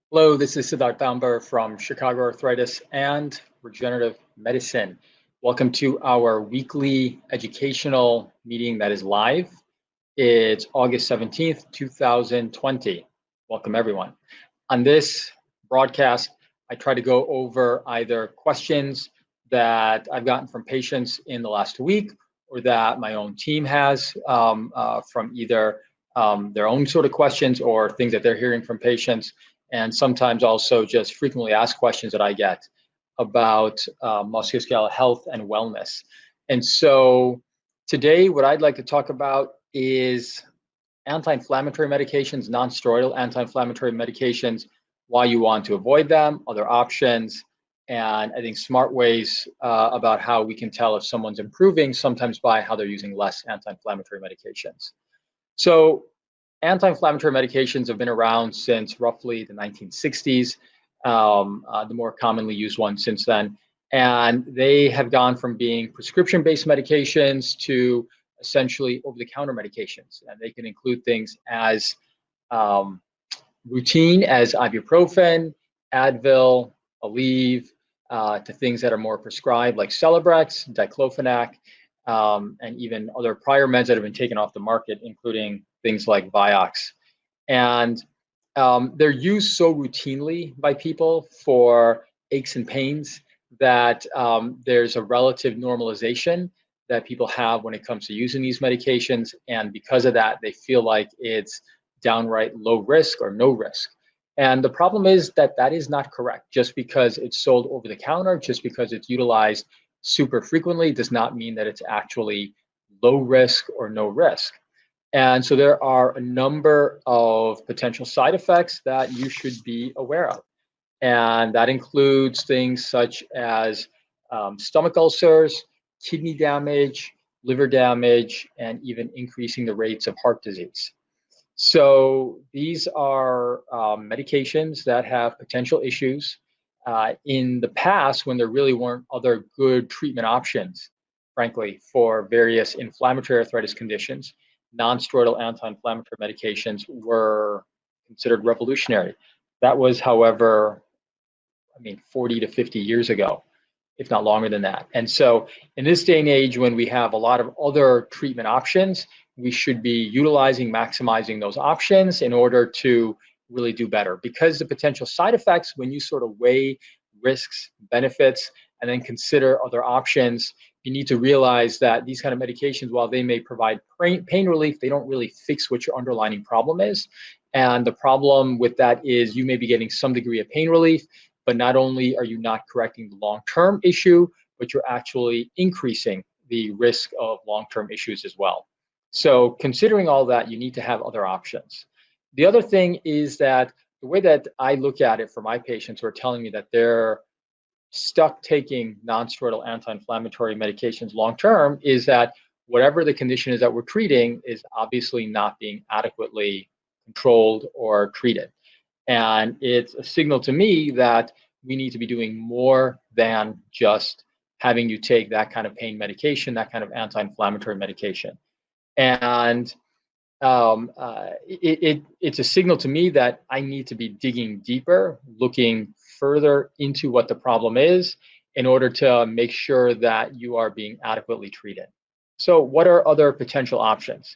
Hello, this is Siddharth Tambar from Chicago Arthritis and Regenerative Medicine. Welcome to our weekly educational meeting that is live. It's August 17th, 2020. Welcome, everyone. On this broadcast, I try to go over either questions that I've gotten from patients in the last week or that my own team has from either their own sort of questions or things that they're hearing from patients, and sometimes also just frequently asked questions that I get about musculoskeletal health and wellness. And so today, what I'd like to talk about is anti-inflammatory medications, non-steroidal anti-inflammatory medications, why you want to avoid them, other options, and I think smart ways about how we can tell if someone's improving, sometimes by how they're using less anti-inflammatory medications. So anti-inflammatory medications have been around since roughly the 1960s, the more commonly used one since then. And they have gone from being prescription-based medications to essentially over-the-counter medications. And they can include things as routine as ibuprofen, Advil, Aleve, to things that are more prescribed like Celebrex, diclofenac, and even other prior meds that have been taken off the market, including things like Vioxx. And they're used so routinely by people for aches and pains that there's a relative normalization that people have when it comes to using these medications. And because of that, they feel like it's downright low risk or no risk. And the problem is that that is not correct. Just because it's sold over the counter, just because it's utilized super frequently, does not mean that it's actually low risk or no risk. And so there are a number of potential side effects that you should be aware of. And that includes things such as stomach ulcers, kidney damage, liver damage, and even increasing the rates of heart disease. So these are medications that have potential issues. In the past, when there really weren't other good treatment options, frankly, for various inflammatory arthritis conditions, non-steroidal anti-inflammatory medications were considered revolutionary. That was, however, 40 to 50 years ago, if not longer than that. And so in this day and age, when we have a lot of other treatment options, we should be utilizing, maximizing those options in order to really do better. Because the potential side effects, when you sort of weigh risks, benefits, and then consider other options, you need to realize that these kind of medications, while they may provide pain relief, they don't really fix what your underlying problem is. And the problem with that is you may be getting some degree of pain relief, but not only are you not correcting the long-term issue, but you're actually increasing the risk of long-term issues as well. So considering all that, you need to have other options. The other thing is that the way that I look at it for my patients who are telling me that they're stuck taking non-steroidal anti-inflammatory medications long-term is that whatever the condition is that we're treating is obviously not being adequately controlled or treated. And it's a signal to me that we need to be doing more than just having you take that kind of pain medication, that kind of anti-inflammatory medication. And it's a signal to me that I need to be digging deeper, looking further into what the problem is in order to make sure that you are being adequately treated. So what are other potential options?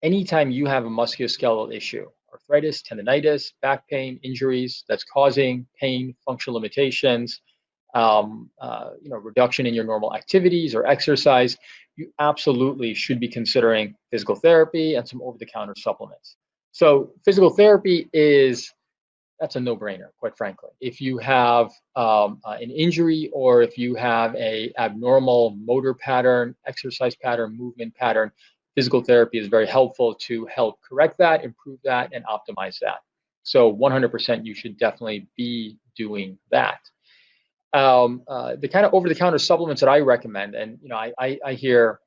Anytime you have a musculoskeletal issue, arthritis, tendinitis, back pain, injuries that's causing pain, functional limitations, reduction in your normal activities or exercise, you absolutely should be considering physical therapy and some over-the-counter supplements. So physical therapy that's a no-brainer, quite frankly. If you have an injury or if you have an abnormal motor pattern, exercise pattern, movement pattern, physical therapy is very helpful to help correct that, improve that, and optimize that. So 100% you should definitely be doing that. The kind of over-the-counter supplements that I recommend, and I hear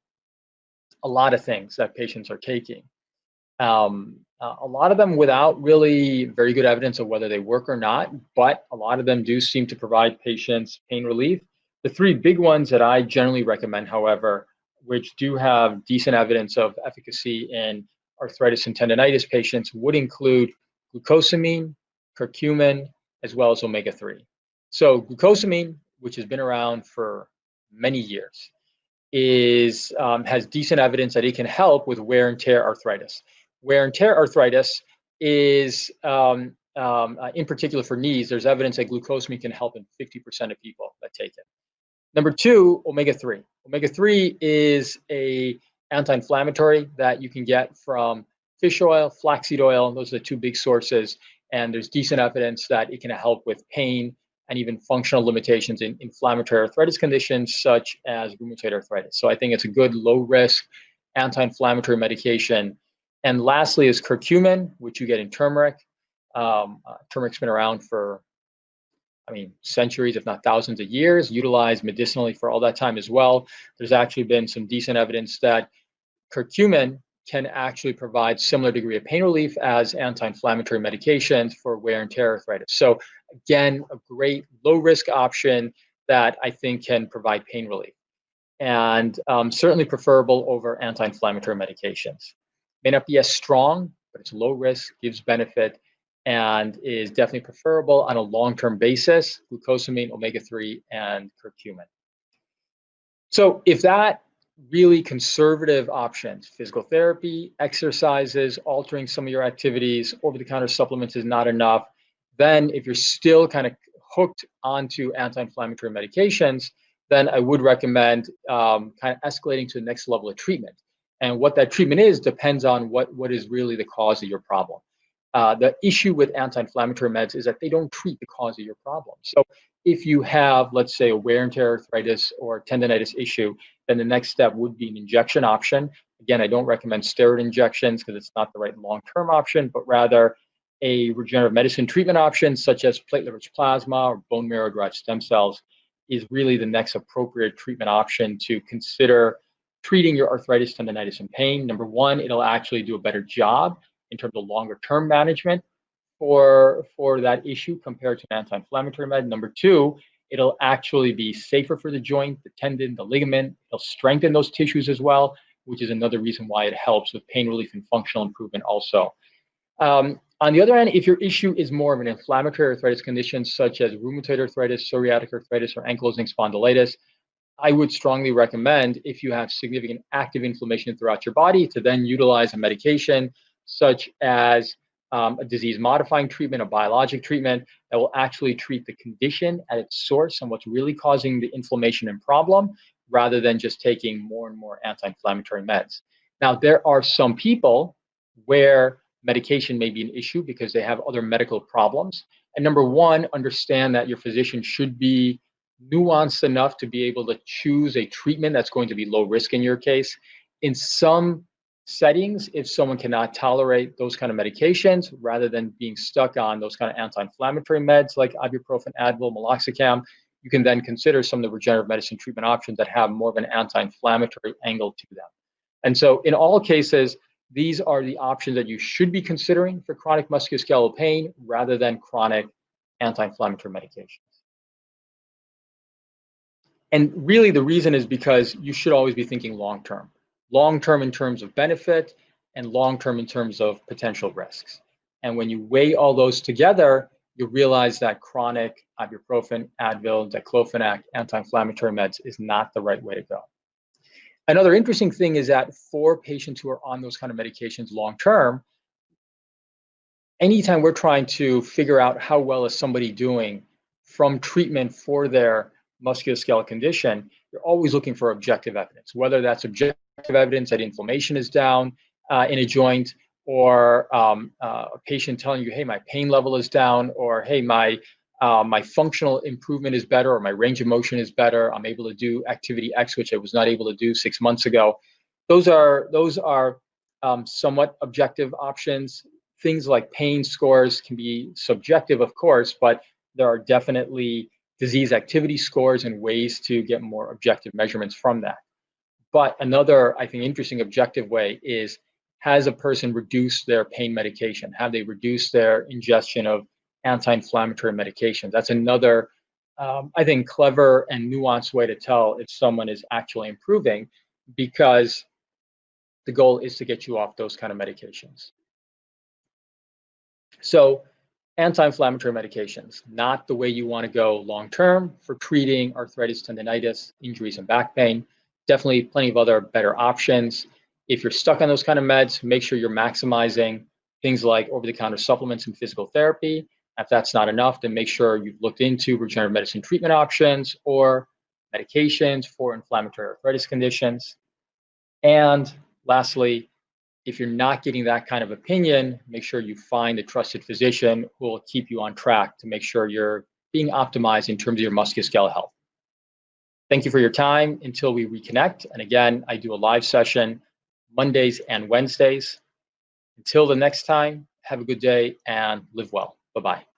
a lot of things that patients are taking. A lot of them without really very good evidence of whether they work or not, but a lot of them do seem to provide patients pain relief. The three big ones that I generally recommend, however, which do have decent evidence of efficacy in arthritis and tendinitis patients, would include glucosamine, curcumin, as well as omega-3. So glucosamine, which has been around for many years, has decent evidence that it can help with wear and tear arthritis. Wear and tear arthritis is, in particular for knees, there's evidence that glucosamine can help in 50% of people that take it. Number two, omega-3. Omega-3 is a anti-inflammatory that you can get from fish oil, flaxseed oil. Those are the two big sources. And there's decent evidence that it can help with pain and even functional limitations in inflammatory arthritis conditions such as rheumatoid arthritis. So I think it's a good low-risk anti-inflammatory medication. And lastly is curcumin, which you get in turmeric. Turmeric's been around for, centuries, if not thousands of years, utilized medicinally for all that time as well. There's actually been some decent evidence that curcumin can actually provide similar degree of pain relief as anti-inflammatory medications for wear and tear arthritis. So again, a great low-risk option that I think can provide pain relief, and certainly preferable over anti-inflammatory medications. May not be as strong, but it's low risk, gives benefit, and is definitely preferable on a long-term basis: glucosamine, omega-3, and curcumin. So if that really conservative options, physical therapy, exercises, altering some of your activities, over-the-counter supplements is not enough, then if you're still kind of hooked onto anti-inflammatory medications, then I would recommend kind of escalating to the next level of treatment. And what that treatment is depends on what is really the cause of your problem. The issue with anti-inflammatory meds is that they don't treat the cause of your problem. So if you have, let's say, a wear and tear arthritis or tendinitis issue, then the next step would be an injection option. Again, I don't recommend steroid injections because it's not the right long-term option, but rather a regenerative medicine treatment option such as platelet-rich plasma or bone marrow-derived stem cells is really the next appropriate treatment option to consider treating your arthritis, tendinitis, and pain. Number one, it'll actually do a better job in terms of longer-term management for that issue compared to an anti-inflammatory med. Number two, it'll actually be safer for the joint, the tendon, the ligament. It'll strengthen those tissues as well, which is another reason why it helps with pain relief and functional improvement also. On the other hand, if your issue is more of an inflammatory arthritis condition such as rheumatoid arthritis, psoriatic arthritis, or ankylosing spondylitis, I would strongly recommend, if you have significant active inflammation throughout your body, to then utilize a medication such as a disease-modifying treatment, a biologic treatment that will actually treat the condition at its source and what's really causing the inflammation and problem, rather than just taking more and more anti-inflammatory meds. Now, there are some people where medication may be an issue because they have other medical problems. And number one, understand that your physician should be nuanced enough to be able to choose a treatment that's going to be low risk in your case. In some settings, if someone cannot tolerate those kind of medications, rather than being stuck on those kind of anti-inflammatory meds like ibuprofen, Advil, meloxicam, you can then consider some of the regenerative medicine treatment options that have more of an anti-inflammatory angle to them. And so in all cases, these are the options that you should be considering for chronic musculoskeletal pain rather than chronic anti-inflammatory medications. And really the reason is because you should always be thinking long-term. Long-term in terms of benefit and long-term in terms of potential risks. And when you weigh all those together, you realize that chronic ibuprofen, Advil, diclofenac, anti-inflammatory meds is not the right way to go. Another interesting thing is that for patients who are on those kind of medications long-term, anytime we're trying to figure out how well is somebody doing from treatment for their musculoskeletal condition, you're always looking for objective evidence, whether that's objective evidence that inflammation is down in a joint, or a patient telling you, hey, my pain level is down, or hey, my functional improvement is better, or my range of motion is better. I'm able to do activity X, which I was not able to do 6 months ago. Those are somewhat objective options. Things like pain scores can be subjective, of course, but there are definitely disease activity scores and ways to get more objective measurements from that. But another, I think, interesting objective way is, has a person reduced their pain medication? Have they reduced their ingestion of anti-inflammatory medications? That's another, I think, clever and nuanced way to tell if someone is actually improving, because the goal is to get you off those kind of medications. So Anti-inflammatory medications, not the way you want to go long-term for treating arthritis, tendinitis, injuries, and back pain. Definitely plenty of other better options. If you're stuck on those kind of meds, make sure you're maximizing things like over-the-counter supplements and physical therapy. If that's not enough, then make sure you've looked into regenerative medicine treatment options or medications for inflammatory arthritis conditions. And lastly, if you're not getting that kind of opinion, make sure you find a trusted physician who will keep you on track to make sure you're being optimized in terms of your musculoskeletal health. Thank you for your time until we reconnect. And again, I do a live session Mondays and Wednesdays. Until the next time, have a good day and live well. Bye-bye.